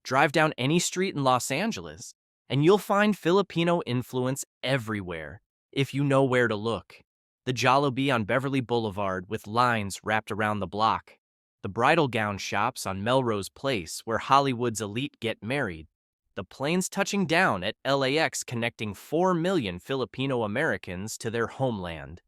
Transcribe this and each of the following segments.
Drive down any street in Los Angeles, and you'll find Filipino influence everywhere, if you know where to look. The Jollibee on Beverly Boulevard with lines wrapped around the block. The bridal gown shops on Melrose Place where Hollywood's elite get married. The planes touching down at LAX connecting 4 million Filipino-Americans to their homeland.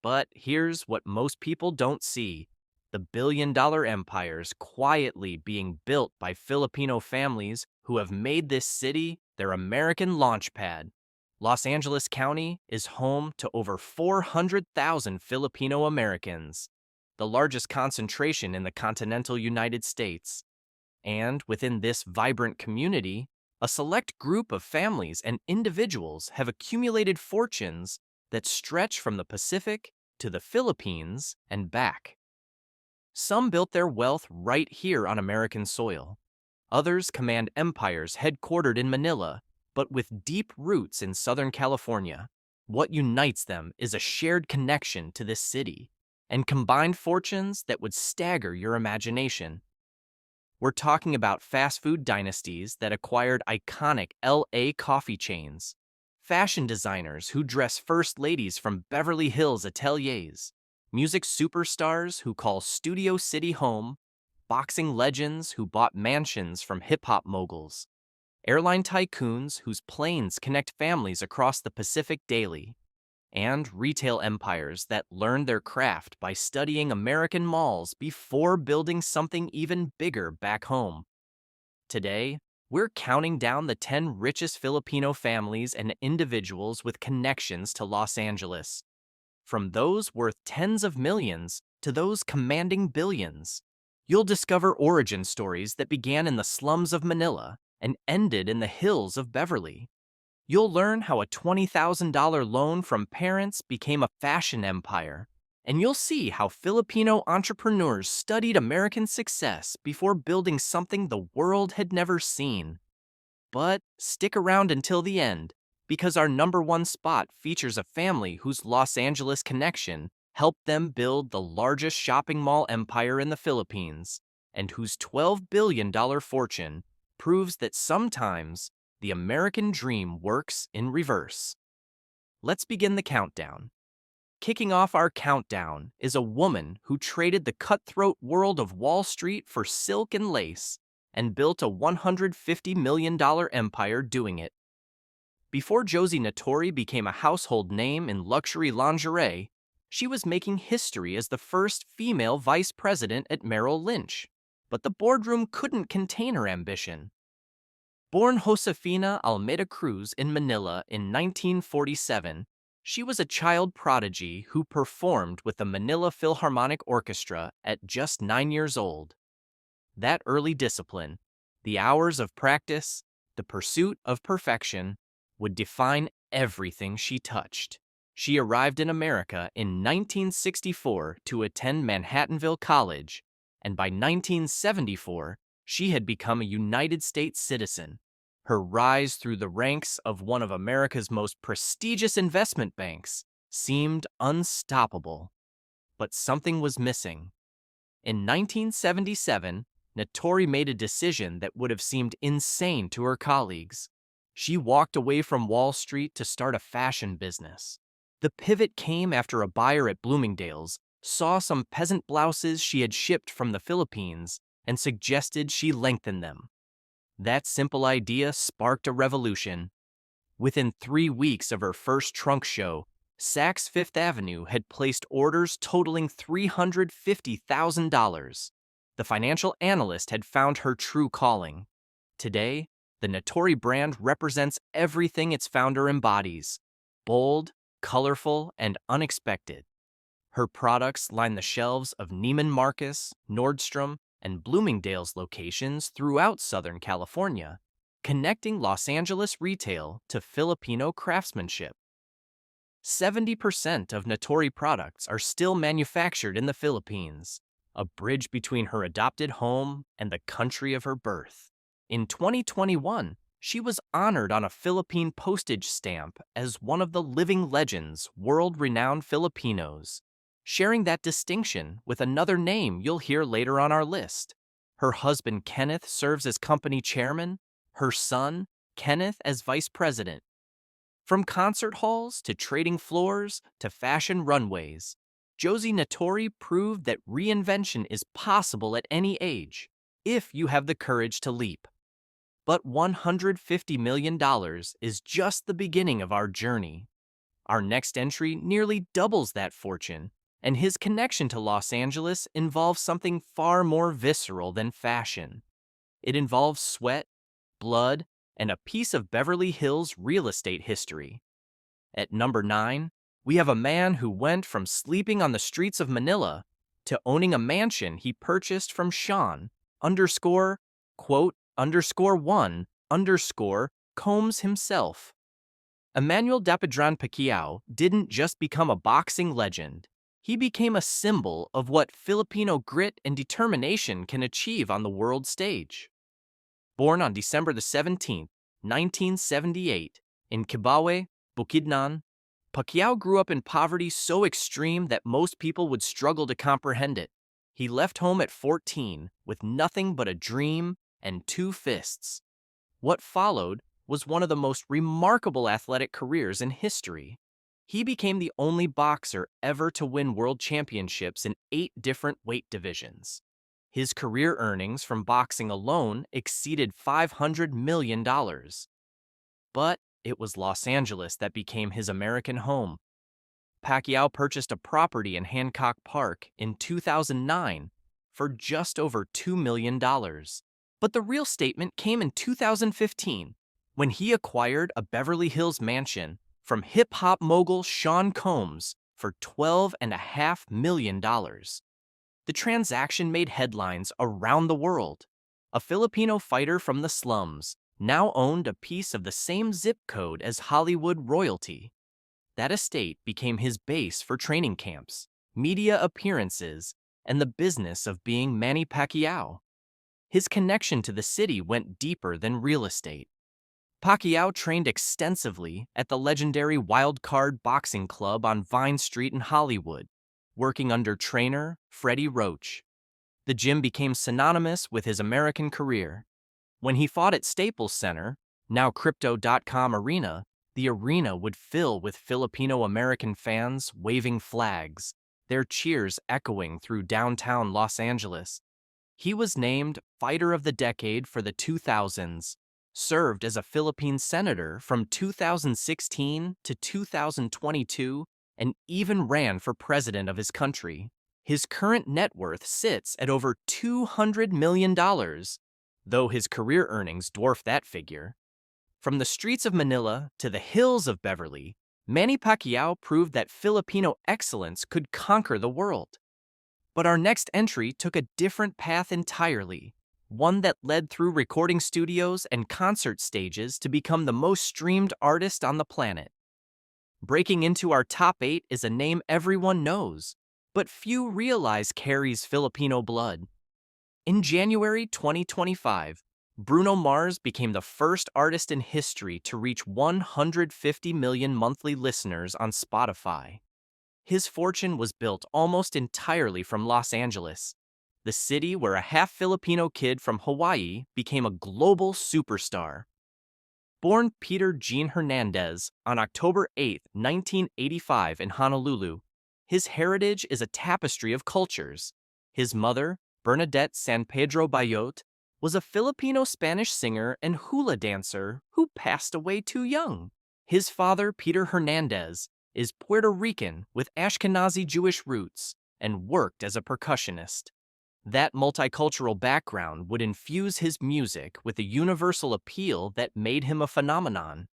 But here's what most people don't see: the billion-dollar empires quietly being built by Filipino families who have made this city their American launchpad. Los Angeles County is home to over 400,000 Filipino-Americans, the largest concentration in the continental United States. And within this vibrant community, a select group of families and individuals have accumulated fortunes that stretch from the Pacific to the Philippines and back. Some built their wealth right here on American soil. Others command empires headquartered in Manila, but with deep roots in Southern California. What unites them is a shared connection to this city and combined fortunes that would stagger your imagination. We're talking about fast food dynasties that acquired iconic LA coffee chains, fashion designers who dress first ladies from Beverly Hills ateliers, music superstars who call Studio City home, boxing legends who bought mansions from hip-hop moguls, airline tycoons whose planes connect families across the Pacific daily, and retail empires that learned their craft by studying American malls before building something even bigger back home. Today, we're counting down the 10 richest Filipino families and individuals with connections to Los Angeles, from those worth tens of millions to those commanding billions. You'll discover origin stories that began in the slums of Manila and ended in the hills of Beverly. You'll learn how a $20,000 loan from parents became a fashion empire, and you'll see how Filipino entrepreneurs studied American success before building something the world had never seen. But stick around until the end, because our number one spot features a family whose Los Angeles connection helped them build the largest shopping mall empire in the Philippines, and whose $12 billion fortune proves that sometimes the American dream works in reverse. Let's begin the countdown. Kicking off our countdown is a woman who traded the cutthroat world of Wall Street for silk and lace and built a $150 million empire doing it. Before Josie Notori became a household name in luxury lingerie, she was making history as the first female vice president at Merrill Lynch. But the boardroom couldn't contain her ambition. Born Josefina Almeida Cruz in Manila in 1947, she was a child prodigy who performed with the Manila Philharmonic Orchestra at just 9 years old. That early discipline, the hours of practice, the pursuit of perfection, would define everything she touched. She arrived in America in 1964 to attend Manhattanville College, and by 1974, she had become a United States citizen. Her rise through the ranks of one of America's most prestigious investment banks seemed unstoppable. But something was missing. In 1977, Notori made a decision that would have seemed insane to her colleagues. She walked away from Wall Street to start a fashion business. The pivot came after a buyer at Bloomingdale's saw some peasant blouses she had shipped from the Philippines and suggested she lengthen them. That simple idea sparked a revolution. Within 3 weeks of her first trunk show, Saks Fifth Avenue had placed orders totaling $350,000. The financial analyst had found her true calling. Today, the Notori brand represents everything its founder embodies: bold, colorful, and unexpected. Her products line the shelves of Neiman Marcus, Nordstrom, and Bloomingdale's locations throughout Southern California, connecting Los Angeles retail to Filipino craftsmanship. 70% of Notori products are still manufactured in the Philippines, a bridge between her adopted home and the country of her birth. In 2021, she was honored on a Philippine postage stamp as one of the living legends, world-renowned Filipinos, sharing that distinction with another name you'll hear later on our list, Her husband Kenneth serves as company chairman, her son Kenneth as vice president. From concert halls to trading floors to fashion runways, Josie Natori proved that reinvention is possible at any age, if you have the courage to leap. But $150 million is just the beginning of our journey. Our next entry nearly doubles that fortune, and his connection to Los Angeles involves something far more visceral than fashion. It involves sweat, blood, and a piece of Beverly Hills real estate history. At number 9, we have a man who went from sleeping on the streets of Manila to owning a mansion he purchased from Sean, _1_Combs himself. Emmanuel Dapadran Pacquiao didn't just become a boxing legend. He became a symbol of what Filipino grit and determination can achieve on the world stage. Born on December 17, 1978, in Kibawe, Bukidnon, Pacquiao grew up in poverty so extreme that most people would struggle to comprehend it. He left home at 14 with nothing but a dream and 2 fists. What followed was one of the most remarkable athletic careers in history. He became the only boxer ever to win world championships in 8 different weight divisions. His career earnings from boxing alone exceeded $500 million. But it was Los Angeles that became his American home. Pacquiao purchased a property in Hancock Park in 2009 for just over $2 million. But the real statement came in 2015 when he acquired a Beverly Hills mansion from hip-hop mogul Sean Combs for $12.5 million. The transaction made headlines around the world. A Filipino fighter from the slums now owned a piece of the same zip code as Hollywood royalty. That estate became his base for training camps, media appearances, and the business of being Manny Pacquiao. His connection to the city went deeper than real estate. Pacquiao trained extensively at the legendary Wild Card Boxing Club on Vine Street in Hollywood, working under trainer Freddie Roach. The gym became synonymous with his American career. When he fought at Staples Center, now Crypto.com Arena, the arena would fill with Filipino-American fans waving flags, their cheers echoing through downtown Los Angeles. He was named Fighter of the Decade for the 2000s, served as a Philippine senator from 2016 to 2022, and even ran for president of his country. His current net worth sits at over $200 million, though his career earnings dwarf that figure. From the streets of Manila to the hills of Beverly, Manny Pacquiao proved that Filipino excellence could conquer the world. But our next entry took a different path entirely, one that led through recording studios and concert stages to become the most streamed artist on the planet. Breaking into our top 8 is a name everyone knows, but few realize carries Filipino blood. In January 2025, Bruno Mars became the first artist in history to reach 150 million monthly listeners on Spotify. His fortune was built almost entirely from Los Angeles, the city where a half-Filipino kid from Hawaii became a global superstar. Born Peter Jean Hernandez on October 8, 1985 in Honolulu, his heritage is a tapestry of cultures. His mother, Bernadette San Pedro Bayot, was a Filipino-Spanish singer and hula dancer who passed away too young. His father, Peter Hernandez, is Puerto Rican with Ashkenazi Jewish roots and worked as a percussionist. That multicultural background would infuse his music with a universal appeal that made him a phenomenon.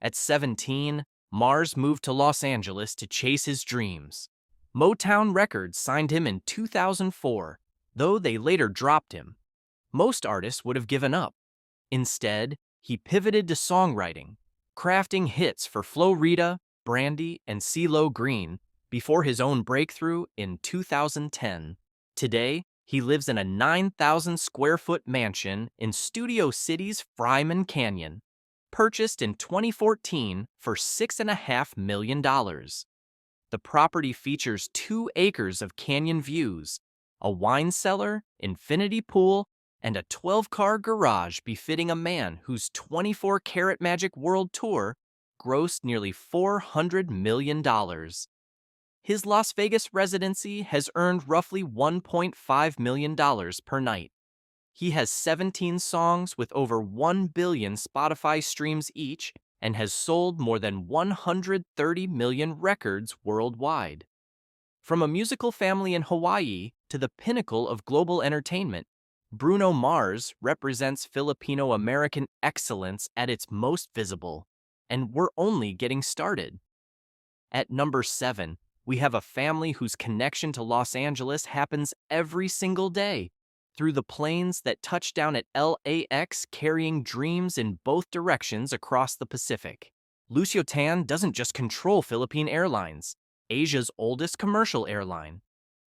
At 17, Mars moved to Los Angeles to chase his dreams. Motown Records signed him in 2004, though they later dropped him. Most artists would have given up. Instead, he pivoted to songwriting, crafting hits for Flo Rida, Brandy, and CeeLo Green before his own breakthrough in 2010. Today, he lives in a 9,000-square-foot mansion in Studio City's Fryman Canyon, purchased in 2014 for $6.5 million. The property features 2 acres of canyon views, a wine cellar, infinity pool, and a 12-car garage befitting a man whose 24-karat magic world tour grossed nearly $400 million. His Las Vegas residency has earned roughly $1.5 million per night. He has 17 songs with over 1 billion Spotify streams each and has sold more than 130 million records worldwide. From a musical family in Hawaii to the pinnacle of global entertainment, Bruno Mars represents Filipino-American excellence at its most visible, and we're only getting started. At number 7, we have a family whose connection to Los Angeles happens every single day, through the planes that touch down at LAX carrying dreams in both directions across the Pacific. Lucio Tan doesn't just control Philippine Airlines, Asia's oldest commercial airline.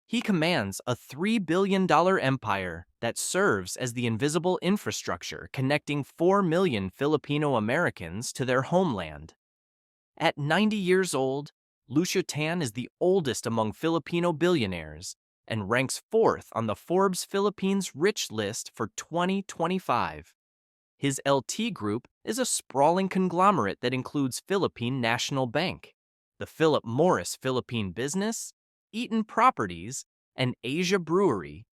He commands a $3 billion empire that serves as the invisible infrastructure connecting 4 million Filipino-Americans to their homeland. At 90 years old, Lucio Tan is the oldest among Filipino billionaires and ranks 4th on the Forbes Philippines Rich list for 2025. His LT Group is a sprawling conglomerate that includes Philippine National Bank, the Philip Morris Philippine Business, Eaton Properties, and Asia Brewery,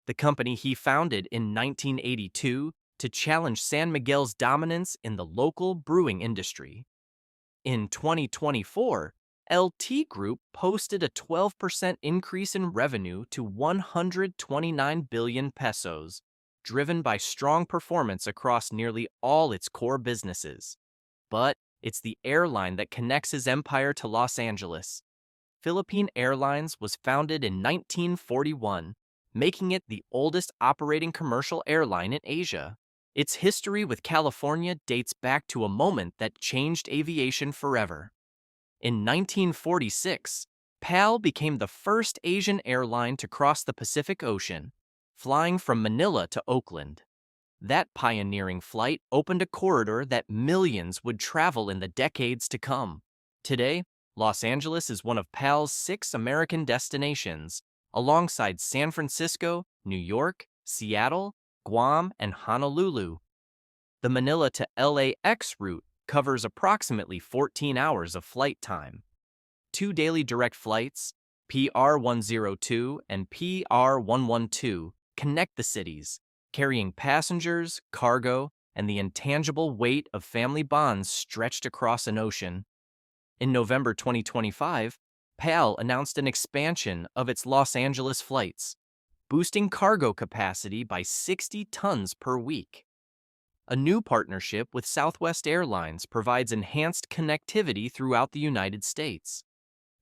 the company he founded in 1982 to challenge San Miguel's dominance in the local brewing industry. In 2024, LT Group posted a 12% increase in revenue to 129 billion pesos, driven by strong performance across nearly all its core businesses. But it's the airline that connects his empire to Los Angeles. Philippine Airlines was founded in 1941, making it the oldest operating commercial airline in Asia. Its history with California dates back to a moment that changed aviation forever. In 1946, PAL became the first Asian airline to cross the Pacific Ocean, flying from Manila to Oakland. That pioneering flight opened a corridor that millions would travel in the decades to come. Today, Los Angeles is one of PAL's 6 American destinations, alongside San Francisco, New York, Seattle, Guam, and Honolulu. The Manila to LAX route covers approximately 14 hours of flight time. 2 daily direct flights, PR-102 and PR-112, connect the cities, carrying passengers, cargo, and the intangible weight of family bonds stretched across an ocean. In November 2025, PAL announced an expansion of its Los Angeles flights, boosting cargo capacity by 60 tons per week. A new partnership with Southwest Airlines provides enhanced connectivity throughout the United States.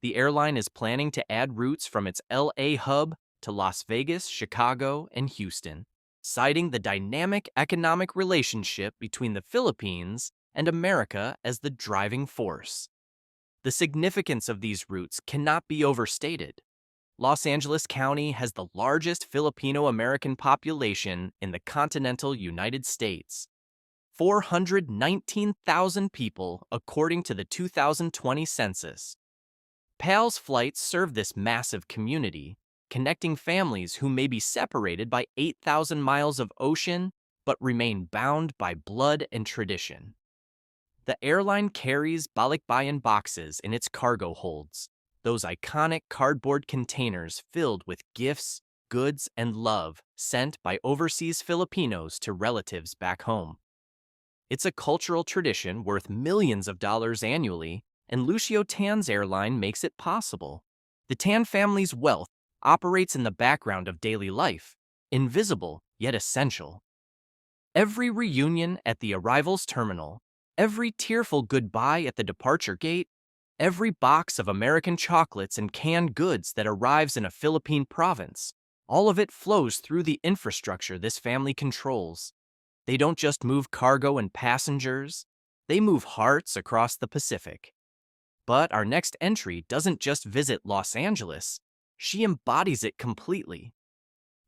The airline is planning to add routes from its LA hub to Las Vegas, Chicago, and Houston, citing the dynamic economic relationship between the Philippines and America as the driving force. The significance of these routes cannot be overstated. Los Angeles County has the largest Filipino-American population in the continental United States. 419,000 people, according to the 2020 census. PAL's flights serve this massive community, connecting families who may be separated by 8,000 miles of ocean but remain bound by blood and tradition. The airline carries balikbayan boxes in its cargo holds, those iconic cardboard containers filled with gifts, goods, and love sent by overseas Filipinos to relatives back home. It's a cultural tradition worth millions of dollars annually, and Lucio Tan's airline makes it possible. The Tan family's wealth operates in the background of daily life, invisible yet essential. Every reunion at the arrivals terminal, every tearful goodbye at the departure gate, every box of American chocolates and canned goods that arrives in a Philippine province, all of it flows through the infrastructure this family controls. They don't just move cargo and passengers, they move hearts across the Pacific. But our next entry doesn't just visit Los Angeles, she embodies it completely.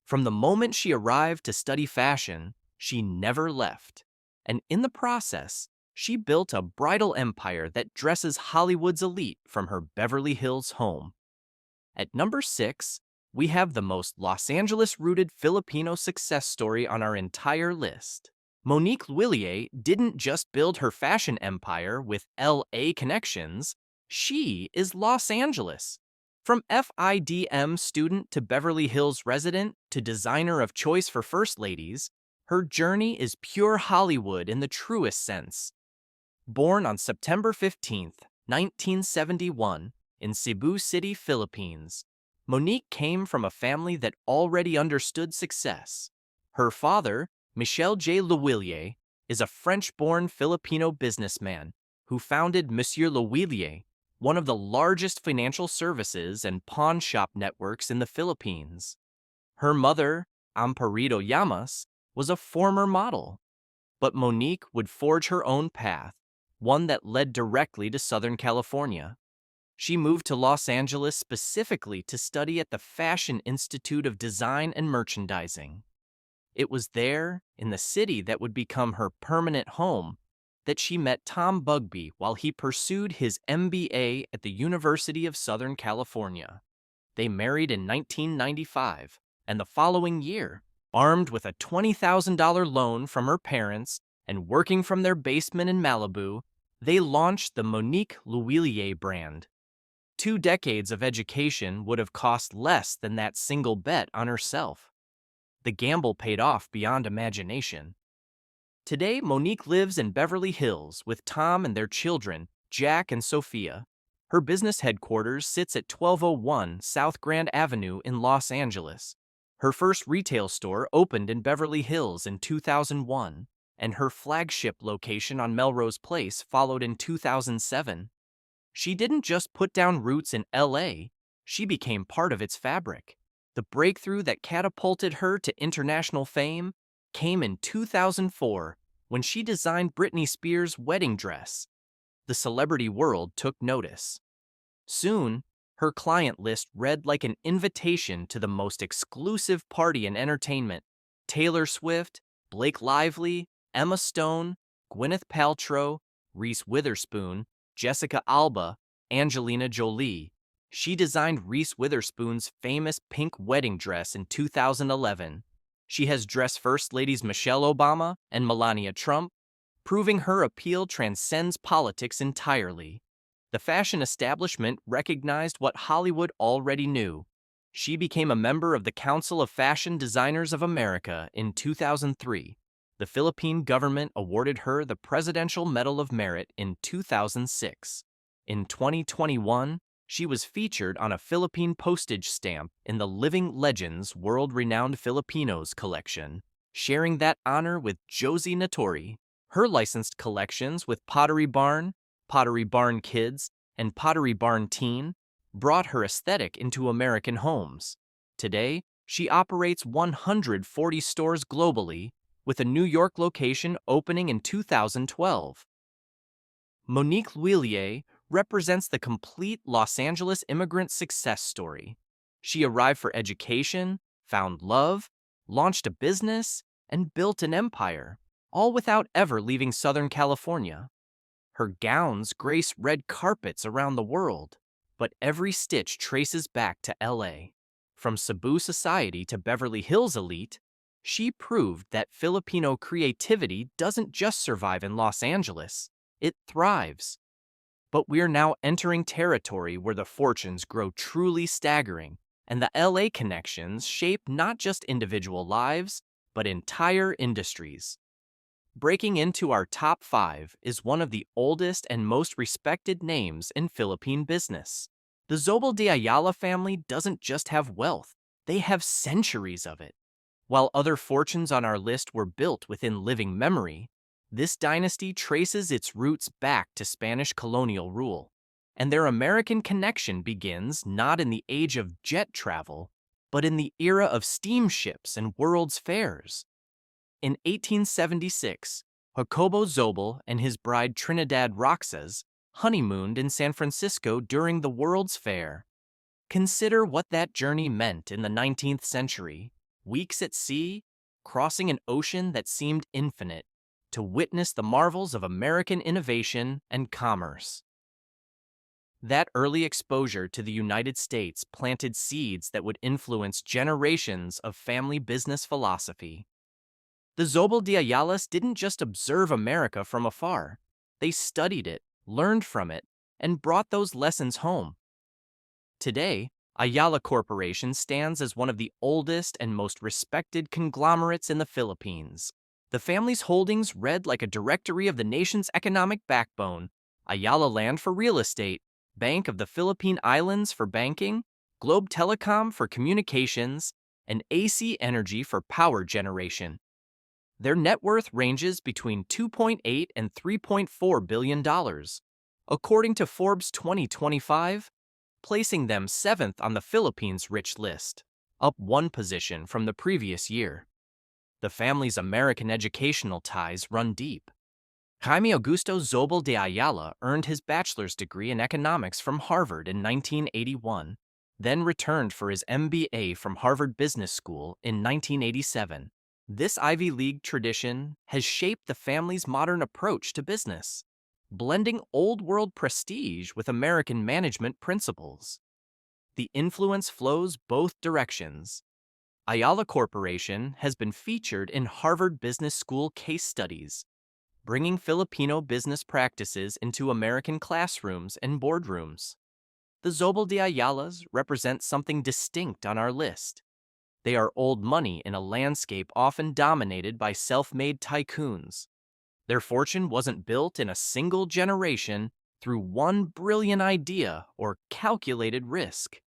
From the moment she arrived to study fashion, she never left. And in the process, she built a bridal empire that dresses Hollywood's elite from her Beverly Hills home. At number 6, we have the most Los Angeles-rooted Filipino success story on our entire list. Monique Lhuillier didn't just build her fashion empire with LA connections, she is Los Angeles. From FIDM student to Beverly Hills resident to designer of choice for first ladies, her journey is pure Hollywood in the truest sense. Born on September 15, 1971, in Cebu City, Philippines, Monique came from a family that already understood success. Her father, Michel J. Lhuillier, is a French-born Filipino businessman who founded Monsieur Lhuillier, one of the largest financial services and pawn shop networks in the Philippines. Her mother, Amparito Llamas, was a former model. But Monique would forge her own path, one that led directly to Southern California. She moved to Los Angeles specifically to study at the Fashion Institute of Design and Merchandising. It was there, in the city that would become her permanent home, that she met Tom Bugbee while he pursued his MBA at the University of Southern California. They married in 1995, and the following year, armed with a $20,000 loan from her parents and working from their basement in Malibu, they launched the Monique Lhuillier brand. 2 decades of education would have cost less than that single bet on herself. The gamble paid off beyond imagination. Today, Monique lives in Beverly Hills with Tom and their children, Jack and Sophia. Her business headquarters sits at 1201 South Grand Avenue in Los Angeles. Her first retail store opened in Beverly Hills in 2001, and her flagship location on Melrose Place followed in 2007. She didn't just put down roots in LA, she became part of its fabric. The breakthrough that catapulted her to international fame came in 2004 when she designed Britney Spears' wedding dress. The celebrity world took notice. Soon, her client list read like an invitation to the most exclusive party in entertainment. Taylor Swift, Blake Lively, Emma Stone, Gwyneth Paltrow, Reese Witherspoon, Jessica Alba, Angelina Jolie. She designed Reese Witherspoon's famous pink wedding dress in 2011. She has dressed First Ladies Michelle Obama and Melania Trump, proving her appeal transcends politics entirely. The fashion establishment recognized what Hollywood already knew. She became a member of the Council of Fashion Designers of America in 2003. The Philippine government awarded her the Presidential Medal of Merit in 2006. In 2021, she was featured on a Philippine postage stamp in the Living Legends World-Renowned Filipinos collection, sharing that honor with Josie Natori. Her licensed collections with Pottery Barn Kids, and Pottery Barn Teen brought her aesthetic into American homes. Today, she operates 140 stores globally, with a New York location opening in 2012. Monique Lhuillier represents the complete Los Angeles immigrant success story. She arrived for education, found love, launched a business, and built an empire, all without ever leaving Southern California. Her gowns grace red carpets around the world, but every stitch traces back to LA. From Cebu society to Beverly Hills elite, she proved that Filipino creativity doesn't just survive in Los Angeles, it thrives. But we're now entering territory where the fortunes grow truly staggering, and the LA connections shape not just individual lives, but entire industries. Breaking into our top 5 is one of the oldest and most respected names in Philippine business. The Zobel de Ayala family doesn't just have wealth, they have centuries of it. While other fortunes on our list were built within living memory, this dynasty traces its roots back to Spanish colonial rule, and their American connection begins not in the age of jet travel, but in the era of steamships and world's fairs. In 1876, Jacobo Zobel and his bride Trinidad Roxas honeymooned in San Francisco during the World's Fair. Consider what that journey meant in the 19th century. Weeks at sea, crossing an ocean that seemed infinite, to witness the marvels of American innovation and commerce. That early exposure to the United States planted seeds that would influence generations of family business philosophy. The Zobel de Ayalas didn't just observe America from afar. They studied it, learned from it, and brought those lessons home. Today, Ayala Corporation stands as one of the oldest and most respected conglomerates in the Philippines. The family's holdings read like a directory of the nation's economic backbone: Ayala Land for real estate, Bank of the Philippine Islands for banking, Globe Telecom for communications, and AC Energy for power generation. Their net worth ranges between $2.8 and $3.4 billion, according to Forbes 2025, placing them 7th on the Philippines' rich list, up one position from the previous year. The family's American educational ties run deep. Jaime Augusto Zobel de Ayala earned his bachelor's degree in economics from Harvard in 1981, then returned for his MBA from Harvard Business School in 1987. This Ivy League tradition has shaped the family's modern approach to business, blending old-world prestige with American management principles. The influence flows both directions. Ayala Corporation has been featured in Harvard Business School case studies, bringing Filipino business practices into American classrooms and boardrooms. The Zobel de Ayalas represent something distinct on our list. They are old money in a landscape often dominated by self-made tycoons. Their fortune wasn't built in a single generation through one brilliant idea or calculated risk.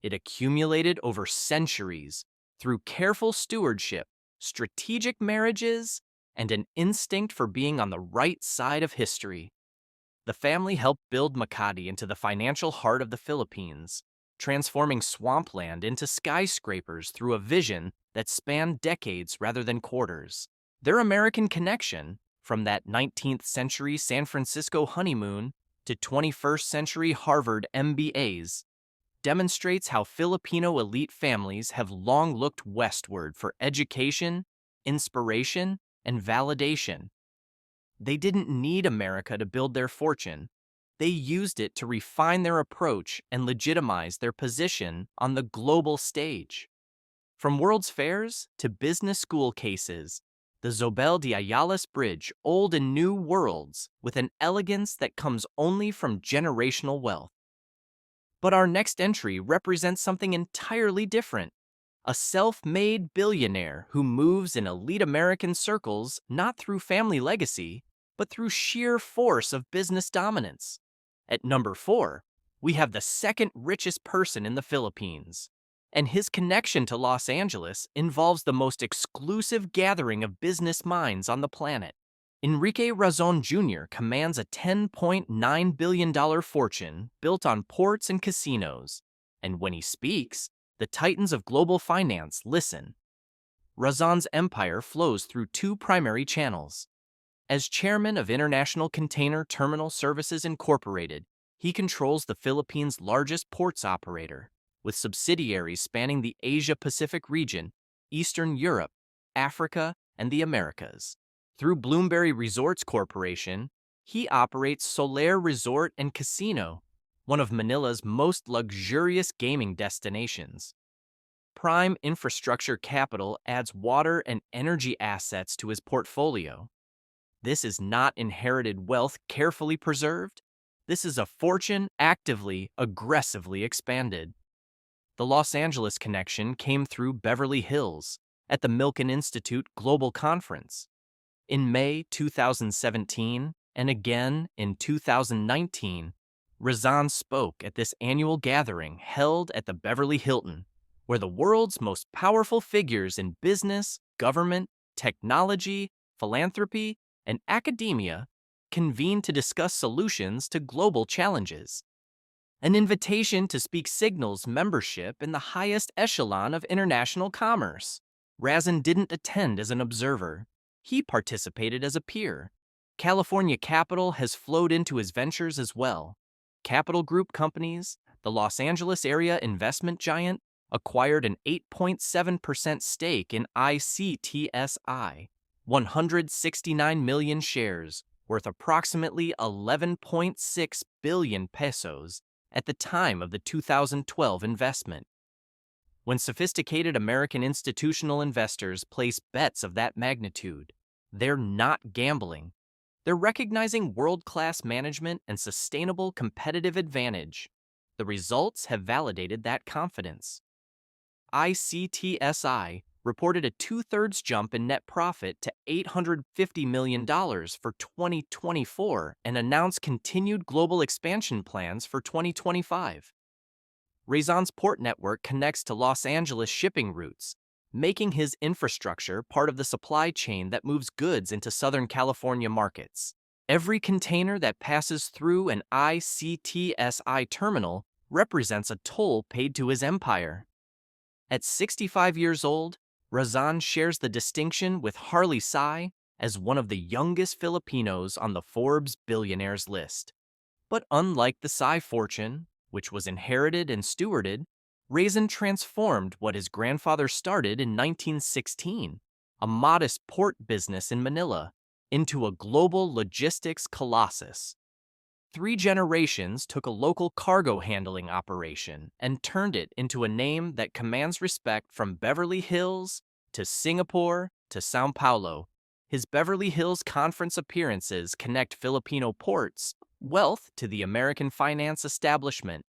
It accumulated over centuries through careful stewardship, strategic marriages, and an instinct for being on the right side of history. The family helped build Makati into the financial heart of the Philippines, transforming swampland into skyscrapers through a vision that spanned decades rather than quarters. Their American connection, from that 19th century San Francisco honeymoon to 21st century Harvard MBAs, demonstrates how Filipino elite families have long looked westward for education, inspiration, and validation. They didn't need America to build their fortune. They used it to refine their approach and legitimize their position on the global stage. From World's Fairs to business school cases, the Zobel de Ayala's bridge old and new worlds with an elegance that comes only from generational wealth. But our next entry represents something entirely different. A self-made billionaire who moves in elite American circles not through family legacy, but through sheer force of business dominance. At number 4, we have the second richest person in the Philippines, and his connection to Los Angeles involves the most exclusive gathering of business minds on the planet. Enrique Razon Jr. commands a $10.9 billion fortune built on ports and casinos, and when he speaks, the titans of global finance listen. Razon's empire flows through two primary channels. As chairman of International Container Terminal Services Incorporated, he controls the Philippines' largest ports operator, with subsidiaries spanning the Asia-Pacific region, Eastern Europe, Africa, and the Americas. Through Bloomberry Resorts Corporation, he operates Solaire Resort and Casino, one of Manila's most luxurious gaming destinations. Prime Infrastructure Capital adds water and energy assets to his portfolio. This is not inherited wealth carefully preserved. This is a fortune actively, aggressively expanded. The Los Angeles connection came through Beverly Hills at the Milken Institute Global Conference. In May 2017 and again in 2019, Razon spoke at this annual gathering held at the Beverly Hilton, where the world's most powerful figures in business, government, technology, philanthropy, and academia convened to discuss solutions to global challenges. An invitation to speak signals membership in the highest echelon of international commerce. Razon didn't attend as an observer. He participated as a peer. California capital has flowed into his ventures as well. Capital Group companies, the Los Angeles area investment giant, acquired an 8.7% stake in ICTSI, 169 million shares, worth approximately 11.6 billion pesos, at the time of the 2012 investment. When sophisticated American institutional investors place bets of that magnitude, they're not gambling. They're recognizing world-class management and sustainable competitive advantage. The results have validated that confidence. ICTSI reported a two-thirds jump in net profit to $850 million for 2024 and announced continued global expansion plans for 2025. Razon's port network connects to Los Angeles shipping routes, making his infrastructure part of the supply chain that moves goods into Southern California markets. Every container that passes through an ICTSI terminal represents a toll paid to his empire. At 65 years old, Razon shares the distinction with Harley Tsai as one of the youngest Filipinos on the Forbes billionaires list. But unlike the Tsai fortune, which was inherited and stewarded, Razon transformed what his grandfather started in 1916, a modest port business in Manila, into a global logistics colossus. 3 generations took a local cargo handling operation and turned it into a name that commands respect from Beverly Hills to Singapore to Sao Paulo. His Beverly Hills conference appearances connect Filipino ports, wealth to the American finance establishment.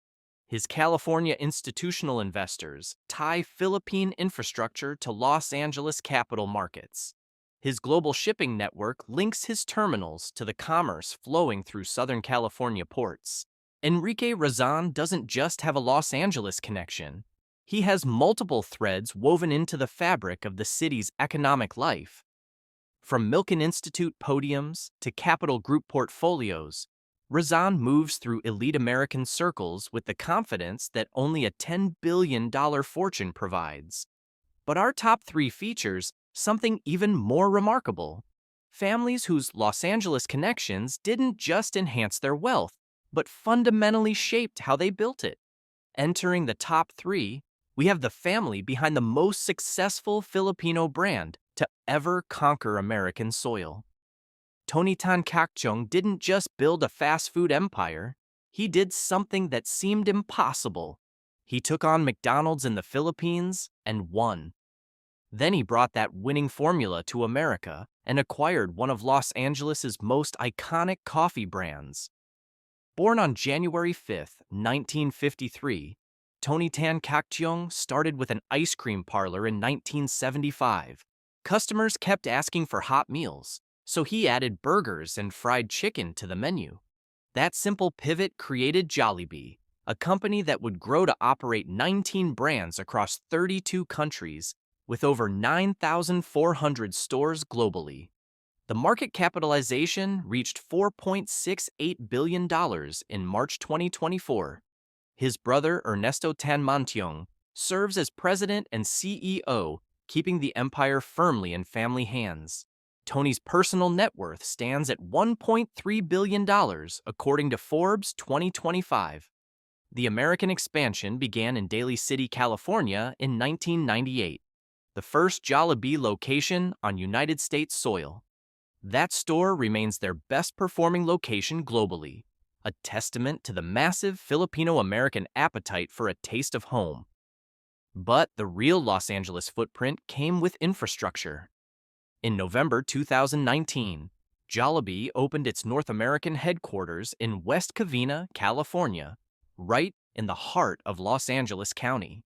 His California institutional investors tie Philippine infrastructure to Los Angeles capital markets. His global shipping network links his terminals to the commerce flowing through Southern California ports. Enrique Razon doesn't just have a Los Angeles connection. He has multiple threads woven into the fabric of the city's economic life. From Milken Institute podiums to Capital Group portfolios, Razon moves through elite American circles with the confidence that only a $10 billion fortune provides. But our top 3 features something even more remarkable. Families whose Los Angeles connections didn't just enhance their wealth, but fundamentally shaped how they built it. Entering the top 3, we have the family behind the most successful Filipino brand to ever conquer American soil. Tony Tan Caktiong didn't just build a fast food empire, he did something that seemed impossible. He took on McDonald's in the Philippines and won. Then he brought that winning formula to America and acquired one of Los Angeles's most iconic coffee brands. Born on January 5, 1953, Tony Tan Caktiong started with an ice cream parlor in 1975. Customers kept asking for hot meals, so he added burgers and fried chicken to the menu. That simple pivot created Jollibee, a company that would grow to operate 19 brands across 32 countries with over 9,400 stores globally. The market capitalization reached $4.68 billion in March 2024. His brother Ernesto Tan Mantiong serves as president and CEO, keeping the empire firmly in family hands. Tony's personal net worth stands at $1.3 billion, according to Forbes 2025. The American expansion began in Daly City, California in 1998, the first Jollibee location on United States soil. That store remains their best-performing location globally, a testament to the massive Filipino-American appetite for a taste of home. But the real Los Angeles footprint came with infrastructure. In November 2019, Jollibee opened its North American headquarters in West Covina, California, right in the heart of Los Angeles County.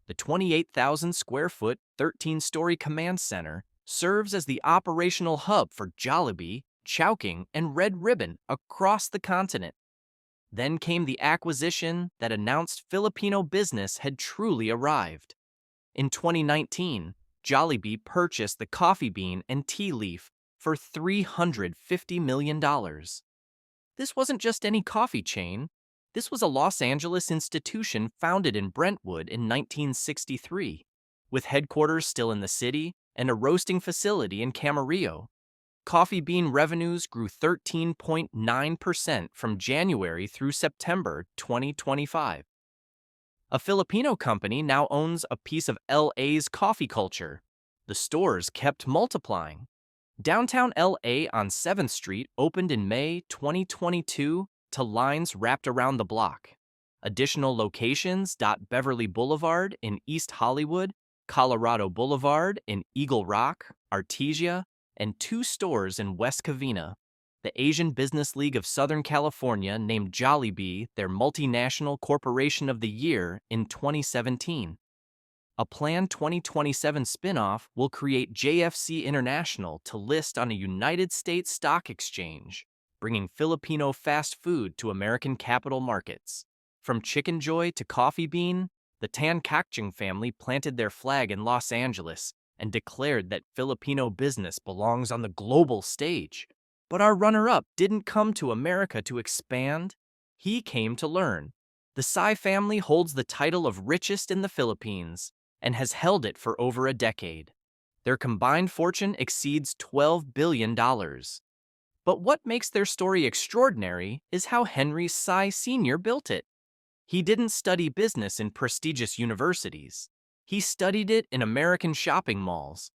The 28,000-square-foot, 13-story command center serves as the operational hub for Jollibee, Chowking, and Red Ribbon across the continent. Then came the acquisition that announced Filipino business had truly arrived. In 2019, Jollibee purchased the Coffee Bean and Tea Leaf for $350 million. This wasn't just any coffee chain. This was a Los Angeles institution founded in Brentwood in 1963, with headquarters still in the city and a roasting facility in Camarillo. Coffee Bean revenues grew 13.9% from January through September 2025. A Filipino company now owns a piece of LA's coffee culture. The stores kept multiplying. Downtown LA on 7th Street opened in May 2022 to lines wrapped around the block. Additional locations: Beverly Boulevard in East Hollywood, Colorado Boulevard in Eagle Rock, Artesia, and 2 stores in West Covina. The Asian Business League of Southern California named Jollibee their Multinational Corporation of the Year in 2017. A planned 2027 spin-off will create JFC International to list on a United States stock exchange, bringing Filipino fast food to American capital markets. From Chicken Joy to Coffee Bean, the Tan Kakching family planted their flag in Los Angeles and declared that Filipino business belongs on the global stage. But our runner-up didn't come to America to expand. He came to learn. The Tsai family holds the title of richest in the Philippines and has held it for over a decade. Their combined fortune exceeds $12 billion. But what makes their story extraordinary is how Henry Tsai Sr. built it. He didn't study business in prestigious universities. He studied it in American shopping malls.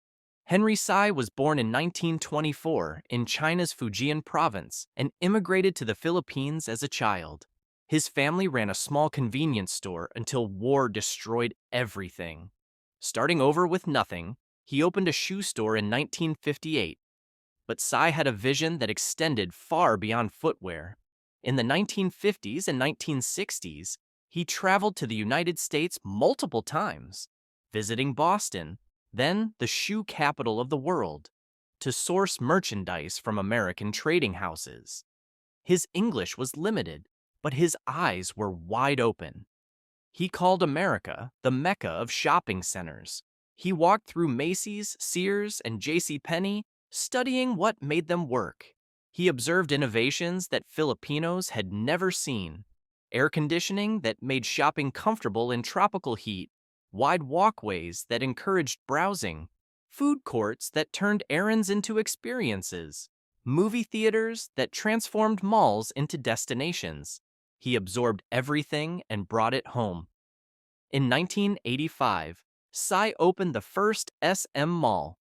Henry Tsai was born in 1924 in China's Fujian province and immigrated to the Philippines as a child. His family ran a small convenience store until war destroyed everything. Starting over with nothing, he opened a shoe store in 1958. But Tsai had a vision that extended far beyond footwear. In the 1950s and 1960s, he traveled to the United States multiple times, visiting Boston, then the shoe capital of the world, to source merchandise from American trading houses. His English was limited, but his eyes were wide open. He called America the Mecca of shopping centers. He walked through Macy's, Sears, and JCPenney, studying what made them work. He observed innovations that Filipinos had never seen: air conditioning that made shopping comfortable in tropical heat, wide walkways that encouraged browsing, food courts that turned errands into experiences, movie theaters that transformed malls into destinations. He absorbed everything and brought it home. In 1985, Tsai opened the first SM Mall.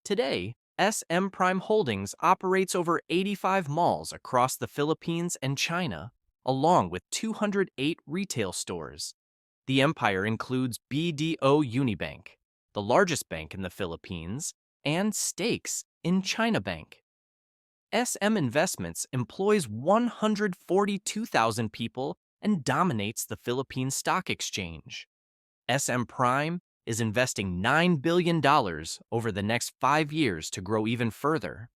Today, SM Prime Holdings operates over 85 malls across the Philippines and China, along with 208 retail stores. The empire includes BDO Unibank, the largest bank in the Philippines, and stakes in China Bank. SM Investments employs 142,000 people and dominates the Philippine Stock Exchange. SM Prime is investing $9 billion over the next 5 years to grow even further.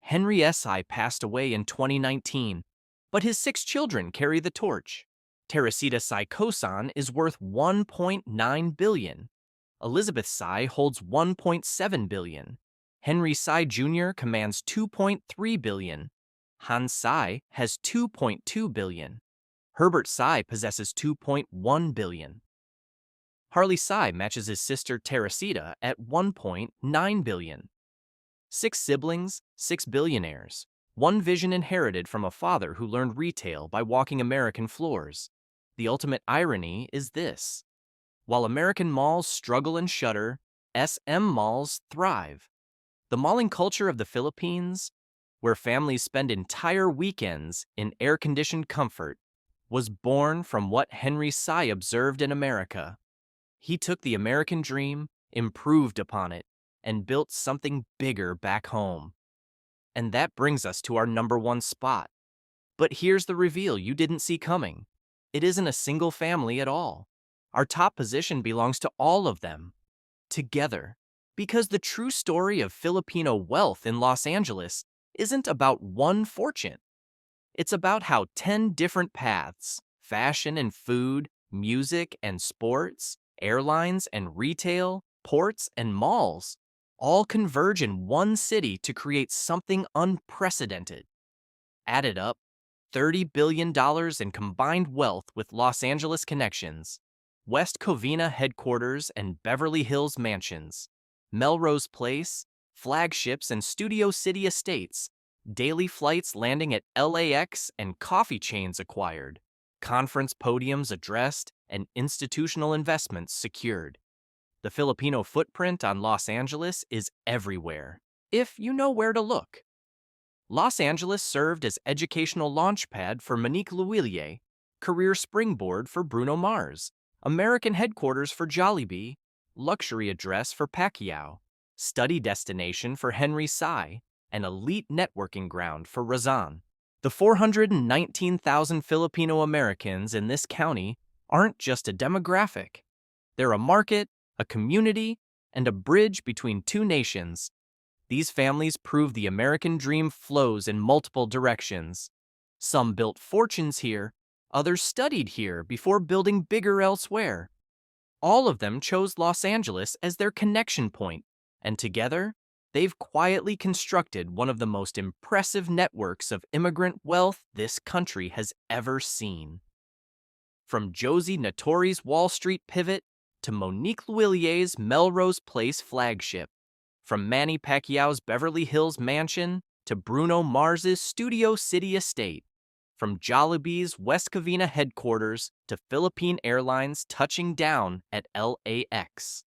Henry Tsai passed away in 2019, but his 6 children carry the torch. Teresita Tsai Kosan is worth $1.9 billion. Elizabeth Tsai holds $1.7 billion. Henry Tsai Jr. commands $2.3 billion. Han Tsai has $2.2 billion. Herbert Tsai possesses $2.1 billion. Harley Tsai matches his sister Teresita at $1.9 billion. 6 siblings, 6 billionaires. One vision inherited from a father who learned retail by walking American floors. The ultimate irony is this: while American malls struggle and shudder, SM malls thrive. The malling culture of the Philippines, where families spend entire weekends in air-conditioned comfort, was born from what Henry Tsai observed in America. He took the American dream, improved upon it, and built something bigger back home. And that brings us to our number 1 spot. But here's the reveal you didn't see coming. It isn't a single family at all. Our top position belongs to all of them, together. Because the true story of Filipino wealth in Los Angeles isn't about one fortune. It's about how 10 different paths, fashion and food, music and sports, airlines and retail, ports and malls, all converge in one city to create something unprecedented. Added up, $30 billion in combined wealth with Los Angeles connections, West Covina headquarters and Beverly Hills mansions, Melrose Place, flagships and Studio City estates, daily flights landing at LAX and coffee chains acquired, conference podiums addressed, and institutional investments secured. The Filipino footprint on Los Angeles is everywhere, if you know where to look. Los Angeles served as educational launchpad for Monique Lhuillier, career springboard for Bruno Mars, American headquarters for Jollibee, luxury address for Pacquiao, study destination for Henry Sy, and elite networking ground for Razan. The 419,000 Filipino-Americans in this county aren't just a demographic. They're a market, a community, and a bridge between two nations. These families prove the American dream flows in multiple directions. Some built fortunes here, others studied here before building bigger elsewhere. All of them chose Los Angeles as their connection point, and together, they've quietly constructed one of the most impressive networks of immigrant wealth this country has ever seen. From Josie Notori's Wall Street pivot to Monique Louilier's Melrose Place flagship, from Manny Pacquiao's Beverly Hills mansion to Bruno Mars's Studio City estate, from Jollibee's West Covina headquarters to Philippine Airlines touching down at LAX.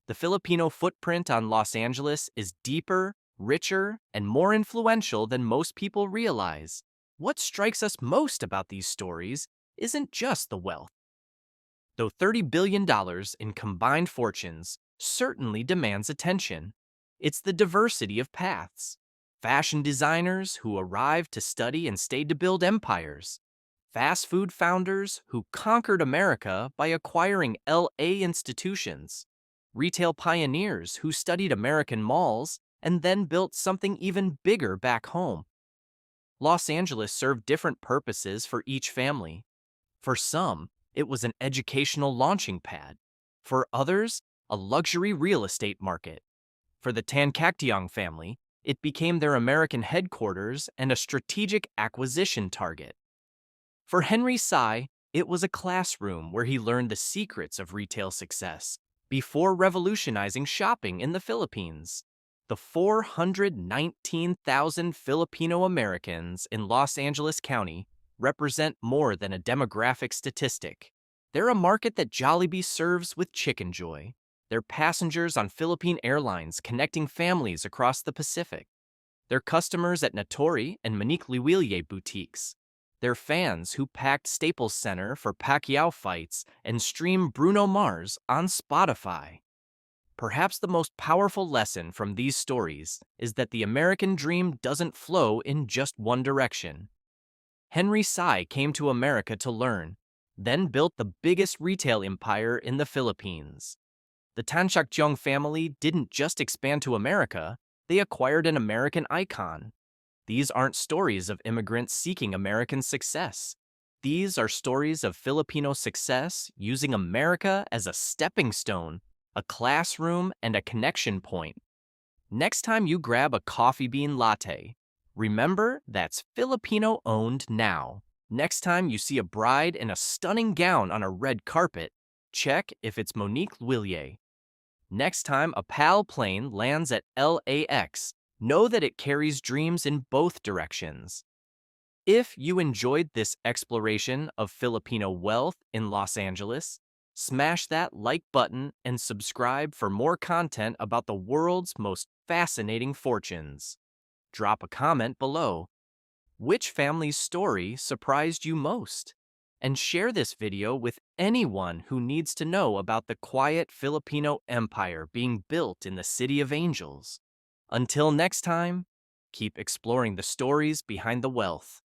The Filipino footprint on Los Angeles is deeper, richer, and more influential than most people realize. What strikes us most about these stories isn't just the wealth. Though $30 billion in combined fortunes certainly demands attention, it's the diversity of paths. Fashion designers who arrived to study and stayed to build empires. Fast food founders who conquered America by acquiring LA institutions. Retail pioneers who studied American malls and then built something even bigger back home. Los Angeles served different purposes for each family. For some, it was an educational launching pad. For others, a luxury real estate market. For the Tan Cactiong family, it became their American headquarters and a strategic acquisition target. For Henry Sy, it was a classroom where he learned the secrets of retail success before revolutionizing shopping in the Philippines. The 419,000 Filipino-Americans in Los Angeles County represent more than a demographic statistic. They're a market that Jollibee serves with chicken joy. They're passengers on Philippine Airlines connecting families across the Pacific. They're customers at Notori and Monique Louillier boutiques. They're fans who packed Staples Center for Pacquiao fights and streamed Bruno Mars on Spotify. Perhaps the most powerful lesson from these stories is that the American dream doesn't flow in just one direction. Henry Sy came to America to learn, then built the biggest retail empire in the Philippines. The Tan Cactiong family didn't just expand to America, they acquired an American icon. These aren't stories of immigrants seeking American success. These are stories of Filipino success using America as a stepping stone, a classroom, and a connection point. Next time you grab a coffee bean latte, remember that's Filipino-owned now. Next time you see a bride in a stunning gown on a red carpet, check if it's Monique Louillier. Next time a PAL plane lands at LAX, know that it carries dreams in both directions. If you enjoyed this exploration of Filipino wealth in Los Angeles, smash that like button and subscribe for more content about the world's most fascinating fortunes. Drop a comment below. Which family's story surprised you most? And share this video with anyone who needs to know about the quiet Filipino empire being built in the City of Angels. Until next time, keep exploring the stories behind the wealth.